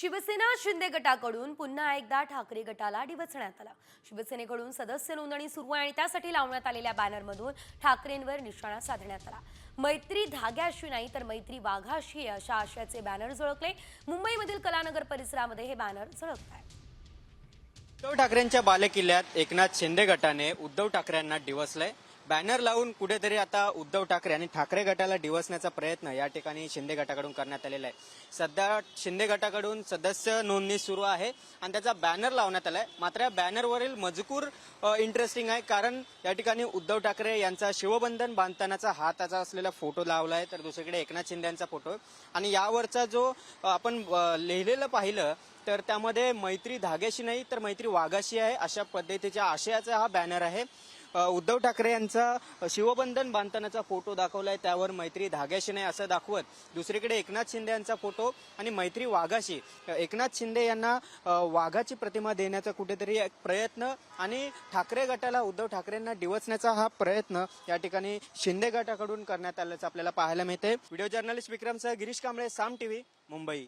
शिवसेना शिंदे गटाकडून पुन्हा एकदा ठाकरे गटाला डिवचण्यात आला। शिवसेनेकडून सदस्य नोंदणी सुरू आहे आणि त्यासाठी लावण्यात आलेल्या बॅनरमधून ठाकरेंवर निशाणा साधण्यात आला। मैत्री धाग्याशी नाही तर मैत्री वाघाशी अशा आशयाचे बॅनर झळकले। मुंबईमधील कलानगर परिसरामध्ये हे बॅनर झळकत आहेत। उद्धव ठाकरेंच्या बालेकिल्ल्यात एकनाथ शिंदे गटाने उद्धव ठाकरेंना डिवचलंय। बॅनर लावून कुठेतरी आता उद्धव ठाकरे आणि ठाकरे गटाला डिवचण्याचा प्रयत्न या ठिकाणी शिंदे गटाकडून करण्यात आलेला आहे। सध्या शिंदे गटाकडून सदस्य नोंदणी सुरू आहे आणि त्याचा बॅनर लावण्यात आलाय। मात्र या बॅनरवरील मजकूर इंटरेस्टिंग आहे, कारण या ठिकाणी उद्धव ठाकरे यांचा शिवबंधन बांधतानाचा हाताचा असलेला फोटो लावलाय, तर दुसरीकडे एकनाथ शिंदे यांचा फोटो आणि यावरचा जो आपण लिहिलेलं पाहिलं तर त्यामध्ये मैत्री धाग्याशी नाही तर मैत्री वाघाशी आहे अशा पद्धतीच्या आशयाचा हा बॅनर आहे। उद्धव ठाकरे यांचा शिवबंधन बांधतानाचा फोटो दाखवलाय, त्यावर मैत्री धाग्याशी नाही असं दाखवत दुसरीकडे एकनाथ शिंदे यांचा फोटो आणि मैत्री वाघाशी। एकनाथ शिंदे यांना वाघाची प्रतिमा देण्याचा कुठेतरी एक प्रयत्न आणि ठाकरे गटाला उद्धव ठाकरेंना डिवचण्याचा हा प्रयत्न या ठिकाणी शिंदे गटाकडून करण्यात आल्याचं आपल्याला पाहायला मिळते। व्हिडिओ जर्नलिस्ट विक्रमसह गिरीश कांबळे, साम टीव्ही, मुंबई।